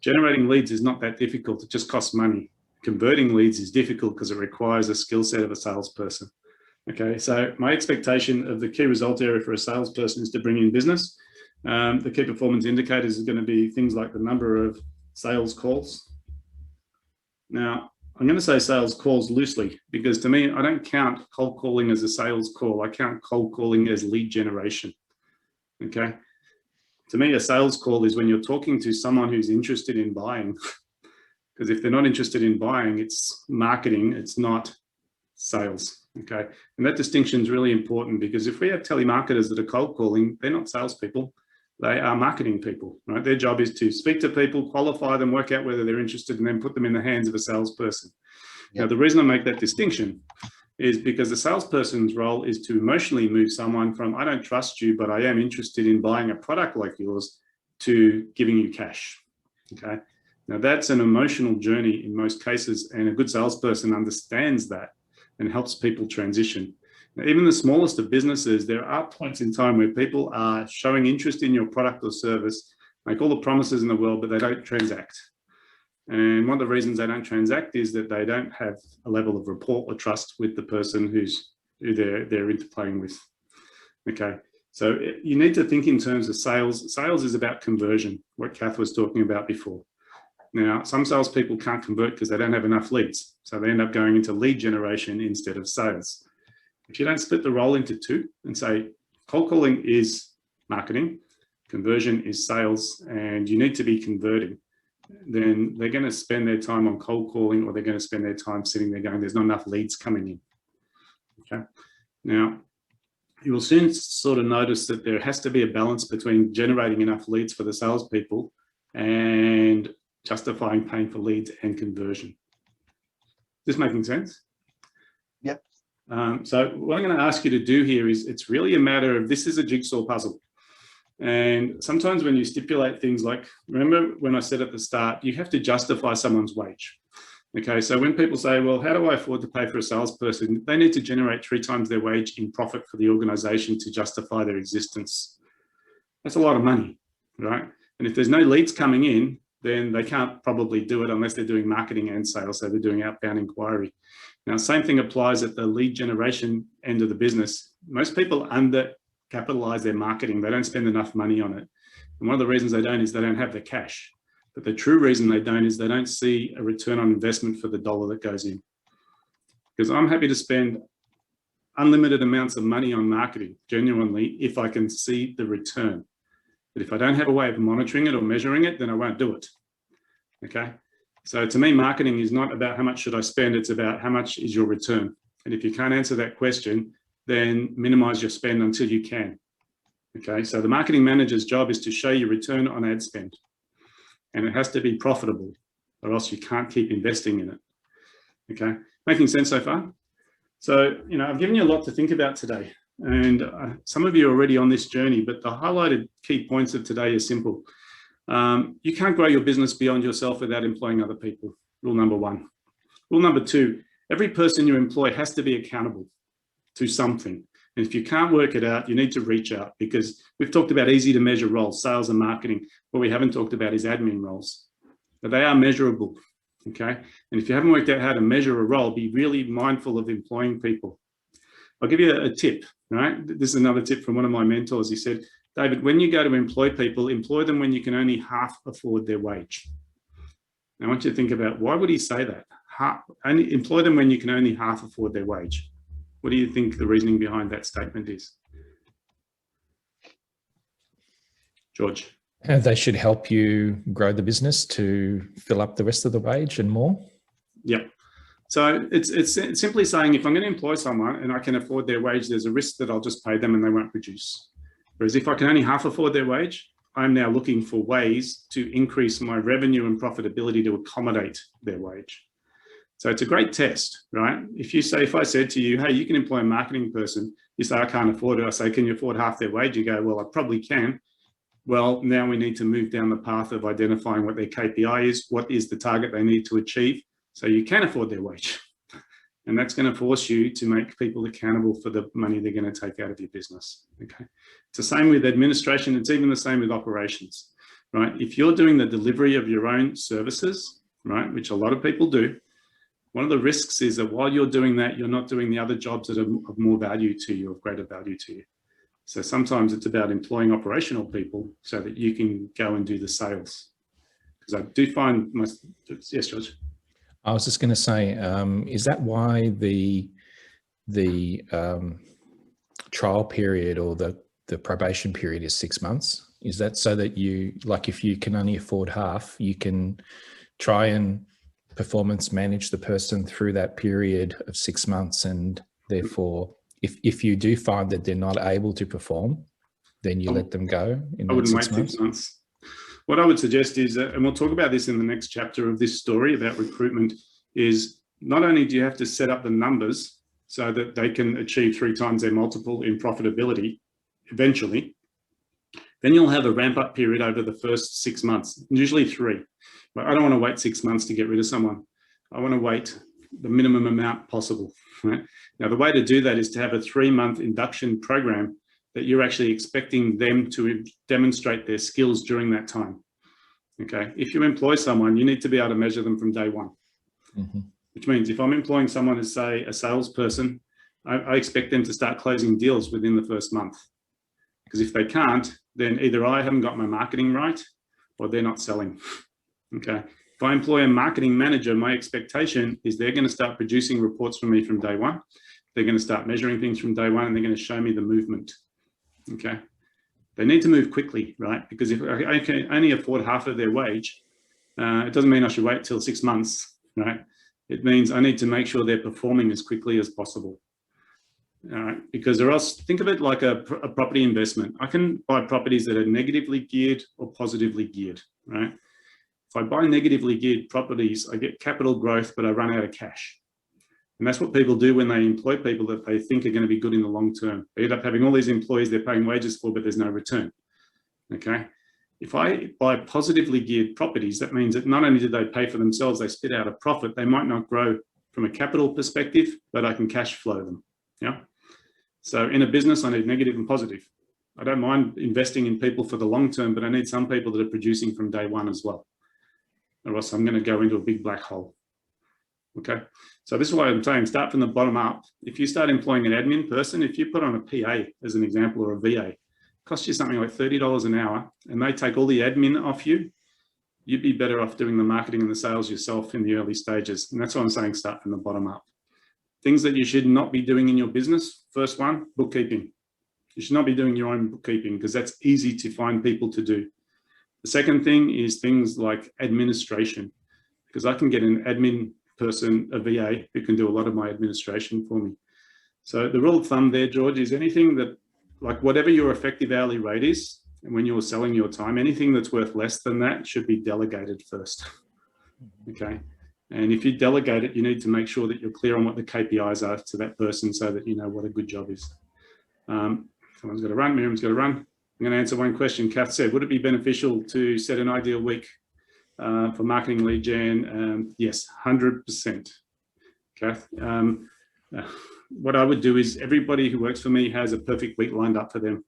S1: Generating leads is not that difficult. It just costs money. Converting leads is difficult because it requires a skill set of a salesperson. Okay, so my expectation of the key result area for a salesperson is to bring in business. The key performance indicators is going to be things like the number of sales calls. Now, I'm going to say sales calls loosely because to me, I don't count cold calling as a sales call. I count cold calling as lead generation. Okay. To me, a sales call is when you're talking to someone who's interested in buying. Because if they're not interested in buying, it's marketing, it's not sales. Okay. And that distinction is really important because if we have telemarketers that are cold calling, they're not salespeople. They are marketing people, right? Their job is to speak to people, qualify them, work out whether they're interested, and then put them in the hands of a salesperson. Yep. Now, the reason I make that distinction is because the salesperson's role is to emotionally move someone from, I don't trust you, but I am interested in buying a product like yours, to giving you cash. Okay. Now that's an emotional journey in most cases, and a good salesperson understands that and helps people transition. Now, even the smallest of businesses, there are points in time where people are showing interest in your product or service, make all the promises in the world, but they don't transact. And one of the reasons they don't transact is that they don't have a level of rapport or trust with the person who they're interplaying with. Okay. So you need to think in terms of sales. Sales is about conversion, what Kath was talking about before. Now, some salespeople can't convert because they don't have enough leads. So they end up going into lead generation instead of sales. If you don't split the role into two and say cold calling is marketing, conversion is sales, and you need to be converting, then they're going to spend their time on cold calling, or they're going to spend their time sitting there going, there's not enough leads coming in. Okay. Now, you will soon sort of notice that there has to be a balance between generating enough leads for the salespeople and justifying paying for leads and conversion. Is this making sense?
S6: Yep.
S1: So what I'm going to ask you to do here is, it's really a matter of, this is a jigsaw puzzle. And sometimes when you stipulate things like, remember when I said at the start, you have to justify someone's wage. Okay, so when people say, well, how do I afford to pay for a salesperson? They need to generate 3 times their wage in profit for the organization to justify their existence. That's a lot of money, right? And if there's no leads coming in, then they can't probably do it unless they're doing marketing and sales, so they're doing outbound inquiry. Now, same thing applies at the lead generation end of the business. Most people undercapitalize their marketing. They don't spend enough money on it. And one of the reasons they don't is they don't have the cash. But the true reason they don't is they don't see a return on investment for the dollar that goes in. Because I'm happy to spend unlimited amounts of money on marketing, genuinely, if I can see the return. But if I don't have a way of monitoring it or measuring it, then I won't do it. Okay. So to me, marketing is not about how much should I spend, it's about how much is your return. And if you can't answer that question, then minimize your spend until you can. Okay. So the marketing manager's job is to show you return on ad spend. And it has to be profitable, or else you can't keep investing in it. Okay, making sense so far? So, I've given you a lot to think about today, and some of you are already on this journey, but the highlighted key points of today are simple. You can't grow your business beyond yourself without employing other people. Rule number 1. Rule number 2, every person you employ has to be accountable to something. And if you can't work it out, you need to reach out, because we've talked about easy to measure roles, sales and marketing. What we haven't talked about is admin roles, but they are measurable. Okay. And if you haven't worked out how to measure a role, be really mindful of employing people. I'll give you a tip, right? This is another tip from one of my mentors. He said, David, when you go to employ people, employ them when you can only half afford their wage. Now, I want you to think about, why would he say that? Employ them when you can only half afford their wage. What do you think the reasoning behind that statement is? George?
S3: They should help you grow the business to fill up the rest of the wage and more.
S1: Yep. So it's simply saying, if I'm going to employ someone and I can afford their wage, there's a risk that I'll just pay them and they won't produce. Whereas if I can only half afford their wage, I'm now looking for ways to increase my revenue and profitability to accommodate their wage. So it's a great test, right? If I said to you, hey, you can employ a marketing person, you say, I can't afford it. I say, can you afford half their wage? You go, well, I probably can. Well, now we need to move down the path of identifying what their KPI is, what is the target they need to achieve, so you can afford their wage. And that's going to force you to make people accountable for the money they're going to take out of your business. Okay. It's the same with administration. It's even the same with operations, right? If you're doing the delivery of your own services, right, which a lot of people do, one of the risks is that while you're doing that, you're not doing the other jobs that are of more value to you, of greater value to you. So sometimes it's about employing operational people so that you can go and do the sales. Because I do find yes, George.
S3: I was just going to say, is that why the trial period or the probation period is 6 months? Is that so that you, like, if you can only afford half, you can try and performance manage the person through that period of 6 months, and therefore if you do find that they're not able to perform, then you let them go in
S1: I wouldn't
S3: 6
S1: wait
S3: months?
S1: 6 months. What I would suggest is, and we'll talk about this in the next chapter of this story about recruitment, is not only do you have to set up the numbers so that they can achieve 3 times their multiple in profitability eventually, then you'll have a ramp up period over the first 6 months, usually 3. But I don't want to wait 6 months to get rid of someone. I want to wait the minimum amount possible. Right? Now, the way to do that is to have a 3-month induction program that you're actually expecting them to demonstrate their skills during that time. Okay, if you employ someone, you need to be able to measure them from day one.
S3: Mm-hmm.
S1: Which means if I'm employing someone as, say, a salesperson, I expect them to start closing deals within the first month. Because if they can't, then either I haven't got my marketing right or they're not selling. Okay. If I employ a marketing manager, my expectation is they're going to start producing reports for me from day one. They're going to start measuring things from day one, and they're going to show me the movement. Okay. They need to move quickly, right? Because if I can only afford half of their wage, it doesn't mean I should wait till 6 months, right? It means I need to make sure they're performing as quickly as possible. All right, because or else think of it like a property investment. I can buy properties that are negatively geared or positively geared, right? If I buy negatively geared properties, I get capital growth, but I run out of cash. And that's what people do when they employ people that they think are going to be good in the long term. They end up having all these employees they're paying wages for, but there's no return. Okay. If I buy positively geared properties, that means that not only do they pay for themselves, they spit out a profit. They might not grow from a capital perspective, but I can cash flow them. Yeah. So in a business, I need negative and positive. I don't mind investing in people for the long term, but I need some people that are producing from day one as well. Or else I'm going to go into a big black hole. Okay. So this is why I'm saying start from the bottom up. If you start employing an admin person, if you put on a PA as an example or a VA, it costs you something like $30 an hour, and they take all the admin off you, you'd be better off doing the marketing and the sales yourself in the early stages. And that's why I'm saying start from the bottom up. Things that you should not be doing in your business. First one, bookkeeping. You should not be doing your own bookkeeping because that's easy to find people to do. The second thing is things like administration, because I can get an admin person, a VA, who can do a lot of my administration for me. So the rule of thumb there, George, is anything that, like whatever your effective hourly rate is, and when you're selling your time, anything that's worth less than that should be delegated first. Okay. And if you delegate it, you need to make sure that you're clear on what the KPIs are to that person so that you know what a good job is. Someone's got to run, Miriam's got to run. I'm going to answer one question. Kath said, would it be beneficial to set an ideal week for marketing lead gen? Yes, 100%. Kath, what I would do is everybody who works for me has a perfect week lined up for them.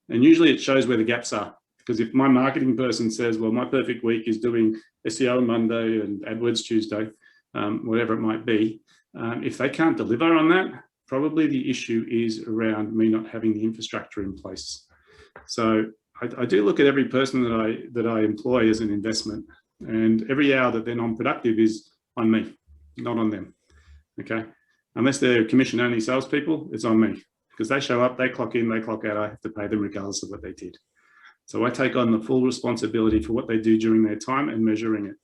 S1: And usually it shows where the gaps are. Because if my marketing person says, well, my perfect week is doing SEO Monday and AdWords Tuesday, whatever it might be, if they can't deliver on that, probably the issue is around me not having the infrastructure in place. So I do look at every person that I employ as an investment, and every hour that they're non-productive is on me, not on them. Okay, unless they're commission-only salespeople, it's on me because they show up, they clock in, they clock out. I have to pay them regardless of what they did. So I take on the full responsibility for what they do during their time and measuring it.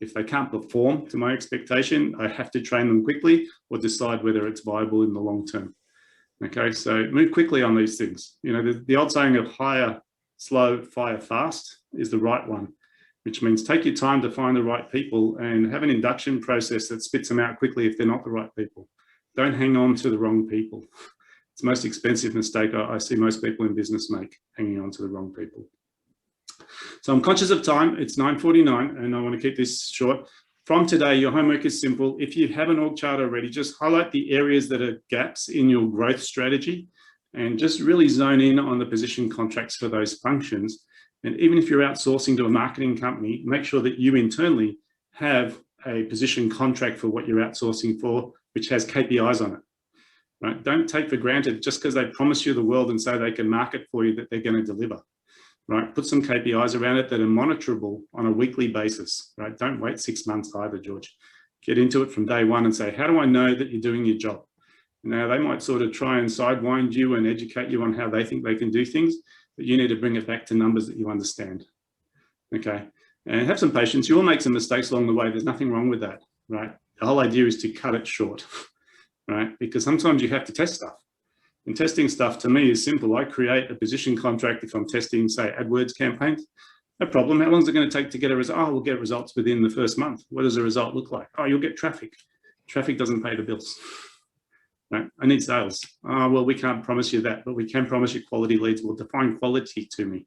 S1: If they can't perform to my expectation, I have to train them quickly or decide whether it's viable in the long term. Okay, so move quickly on these things. You know, the old saying of hire slow, fire fast is the right one, which means take your time to find the right people and have an induction process that spits them out quickly if they're not the right people. Don't hang on to the wrong people. It's the most expensive mistake I see most people in business make, hanging on to the wrong people. So I'm conscious of time. It's 9:49 and I want to keep this short. From today, your homework is simple. If you have an org chart already, just highlight the areas that are gaps in your growth strategy and just really zone in on the position contracts for those functions. And even if you're outsourcing to a marketing company, make sure that you internally have a position contract for what you're outsourcing for, which has KPIs on it. Right? Don't take for granted just because they promise you the world and say they can market for you that they're going to deliver. Right? Put some KPIs around it that are monitorable on a weekly basis. Right? Don't wait 6 months either, George. Get into it from day one and say, how do I know that you're doing your job? Now, they might sort of try and sidewind you and educate you on how they think they can do things, but you need to bring it back to numbers that you understand. Okay? And have some patience. You will make some mistakes along the way. There's nothing wrong with that. Right? The whole idea is to cut it short. Right? Because sometimes you have to test stuff. And testing stuff to me is simple. I create a position contract if I'm testing, say, AdWords campaigns. No problem. How long is it going to take to get a result? Oh, we'll get results within the first month. What does a result look like? Oh, you'll get traffic. Traffic doesn't pay the bills. Right? I need sales. Oh, well, we can't promise you that, but we can promise you quality leads. Well, define quality to me,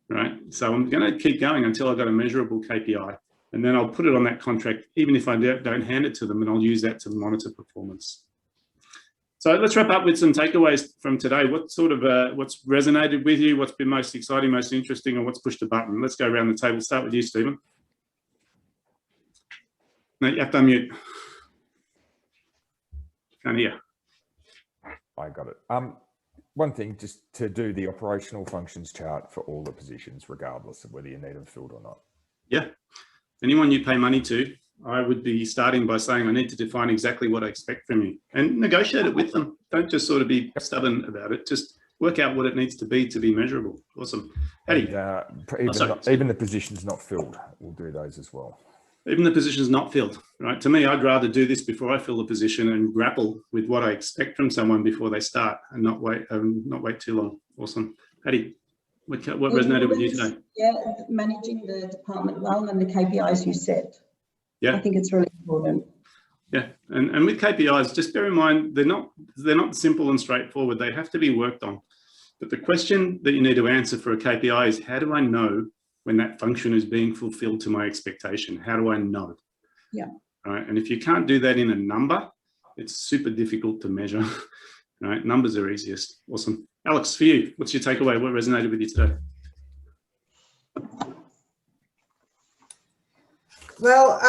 S1: right? So I'm going to keep going until I've got a measurable KPI, and then I'll put it on that contract, even if I don't hand it to them, and I'll use that to monitor performance. So let's wrap up with some takeaways from today. What sort of what's resonated with you? What's been most exciting, most interesting, and what's pushed a button? Let's go around the table. Start with you, Stephen. No, you have to unmute. Can't hear.
S7: I got it. One thing, just to do the operational functions chart for all the positions, regardless of whether you need them filled or not.
S1: Yeah. Anyone you pay money to, I would be starting by saying, I need to define exactly what I expect from you and negotiate it with them. Don't just sort of be stubborn about it. Just work out what it needs to be measurable. Awesome. Eddie.
S7: Even the positions not filled, we'll do those as well.
S1: Even the position's not filled, right? To me, I'd rather do this before I fill the position and grapple with what I expect from someone before they start and not wait too long. Awesome. Eddie, what resonated with you today?
S4: Yeah, managing the department well and the KPIs you set.
S1: Yeah,
S4: I think it's really important.
S1: Yeah, and with KPIs, just bear in mind they're not simple and straightforward. They have to be worked on. But the question that you need to answer for a KPI is, how do I know when that function is being fulfilled to my expectation? How do I know?
S4: Yeah.
S1: Right. And if you can't do that in a number, it's super difficult to measure. Right. Numbers are easiest. Awesome. Alex, for you, what's your takeaway? What resonated with you today?
S8: Well,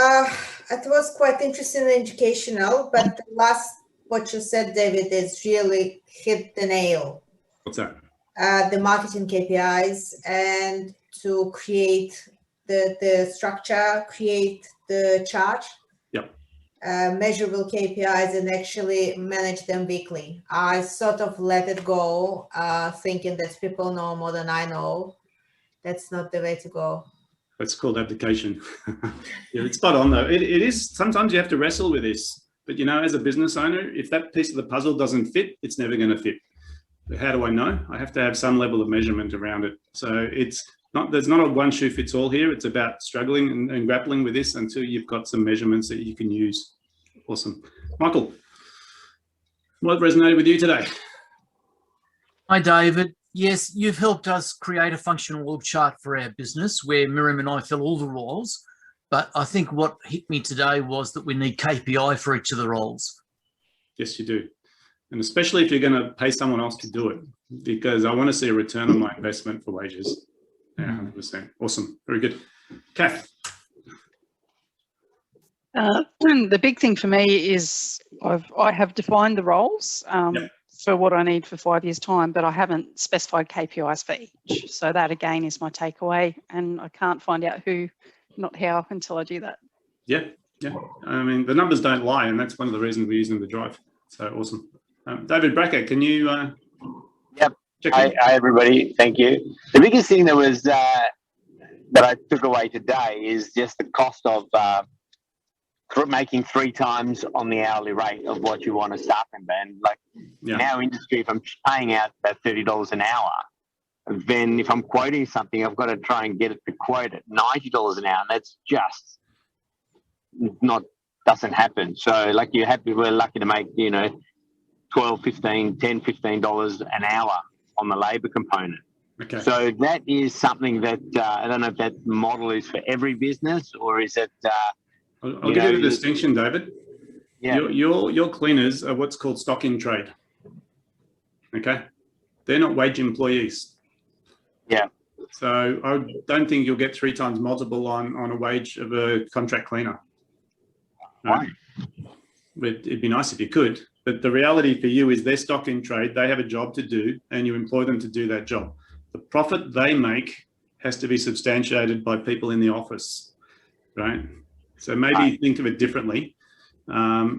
S8: it was quite interesting and educational, but the last, what you said, David, is really hit the nail.
S1: What's that?
S8: The marketing KPIs, and to create the structure, create the chart,
S1: Yep.
S8: Measurable KPIs, and actually manage them weekly. I sort of let it go, thinking that people know more than I know. That's not the way to go.
S1: That's called abdication. Yeah, it's spot on though. It is, sometimes you have to wrestle with this, but you know, as a business owner, if that piece of the puzzle doesn't fit, it's never going to fit. But how do I know? I have to have some level of measurement around it. So there's not a one shoe fits all here. It's about struggling and grappling with this until you've got some measurements that you can use. Awesome. Michael, what resonated with you today?
S9: Hi, David. Yes, you've helped us create a functional org chart for our business where Miriam and I fill all the roles. But I think what hit me today was that we need KPI for each of the roles.
S1: Yes, you do. And especially if you're going to pay someone else to do it, because I want to see a return on my investment for wages. Yeah, 100%. Awesome. Very good. Kath.
S5: The big thing for me is I have defined the roles for what I need for 5 years' time, but I haven't specified KPIs for each. So that again is my takeaway, and I can't find out who, not how, until I do that.
S1: Yeah, yeah. I mean, the numbers don't lie, and that's one of the reasons we use them to drive. So awesome. David Bracker, can you?
S10: Yep. Hi, everybody. Thank you. The biggest thing that was that I took away today is just the cost of making 3 times on the hourly rate of what you want a staff member. And like in our industry, if I'm paying out about $30 an hour, then if I'm quoting something, I've got to try and get it to quote at $90 an hour. And that's just doesn't happen. So like we're lucky to make, you know, $12, $15, $10, $15 an hour on the labour component.
S1: Okay.
S10: So that is something that I don't know if that model is for every business, or is it?
S1: I'll give you the distinction, David.
S10: Yeah.
S1: Your cleaners are what's called stock in trade. Okay. They're not wage employees.
S10: Yeah.
S1: So I don't think you'll get 3 times multiple on a wage of a contract cleaner.
S10: Right.
S1: It'd be nice if you could. But the reality for you is they're stock in trade. They have a job to do, and you employ them to do that job. The profit they make has to be substantiated by people in the office, right? So maybe think of it differently,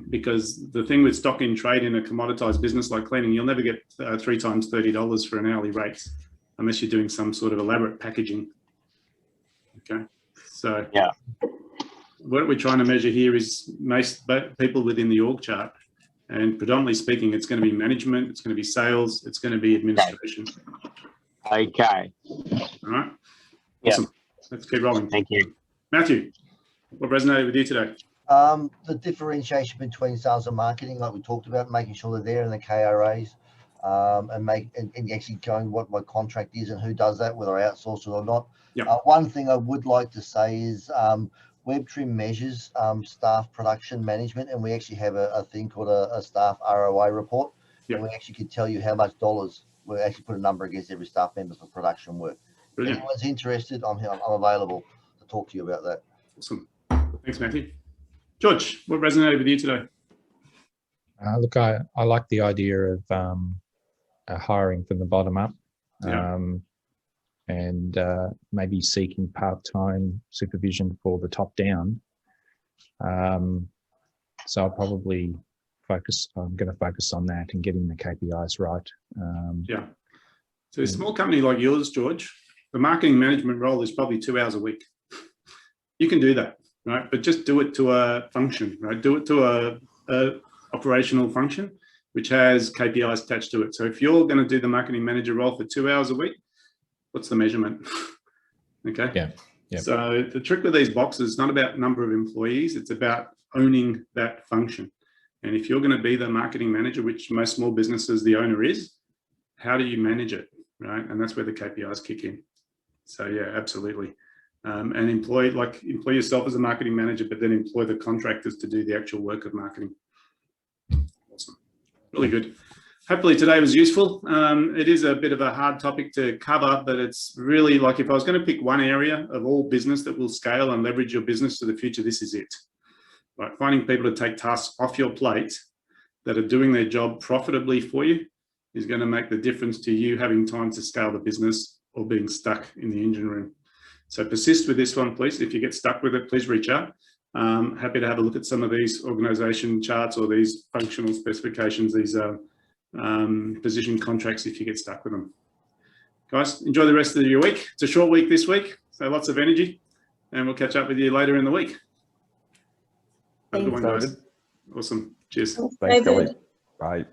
S1: because the thing with stock in trade in a commoditized business like cleaning, you'll never get 3 times $30 for an hourly rate unless you're doing some sort of elaborate packaging. Okay, so what we're trying to measure here is most people within the org chart. And predominantly speaking, it's going to be management, it's going to be sales, it's going to be administration.
S10: Okay.
S1: All right.
S10: Yeah.
S1: Awesome. Let's keep rolling.
S10: Thank you.
S1: Matthew, what resonated with you today?
S6: The differentiation between sales and marketing, like we talked about, making sure they're there in the KRAs, and actually going what my contract is and who does that, whether I outsource it or not.
S1: Yep.
S6: One thing I would like to say is WebTrim measures staff production management, and we actually have a thing called a staff ROI report.
S1: Yep.
S6: And we actually could tell you how much dollars, we actually put a number against every staff member for production work.
S1: Brilliant.
S6: If anyone's interested, I'm available to talk to you about that.
S1: Awesome. Thanks, Matthew. George, what resonated with you today?
S3: Look, I like the idea of hiring from the bottom up,
S1: Yeah.
S3: and maybe seeking part-time supervision for the top down. So I'll probably I'm going to focus on that and getting the KPIs right.
S1: Yeah. So a small company like yours, George, the marketing management role is probably 2 hours a week. You can do that, right? But just do it to a function, right? Do it to a operational function, which has KPIs attached to it. So if you're going to do the marketing manager role for 2 hours a week, what's the measurement? Okay.
S3: Yeah. Yep.
S1: So the trick with these boxes is not about number of employees, it's about owning that function. And if you're going to be the marketing manager, which most small businesses, the owner is, how do you manage it, right? And that's where the KPIs kick in. So yeah, absolutely. And employ yourself as a marketing manager, but then employ the contractors to do the actual work of marketing. Awesome. Really good. Hopefully today was useful. It is a bit of a hard topic to cover, but it's really like if I was going to pick one area of all business that will scale and leverage your business to the future, this is it. Right? Finding people to take tasks off your plate that are doing their job profitably for you is going to make the difference to you having time to scale the business or being stuck in the engine room. So persist with this one, please. If you get stuck with it, please reach out. Happy to have a look at some of these organisation charts or these functional specifications, these position contracts if you get stuck with them. Guys, enjoy the rest of your week. It's a short week this week, so lots of energy, and we'll catch up with you later in the week. Have a good one, guys. Awesome. Cheers.
S7: Thanks, Kelly. Bye.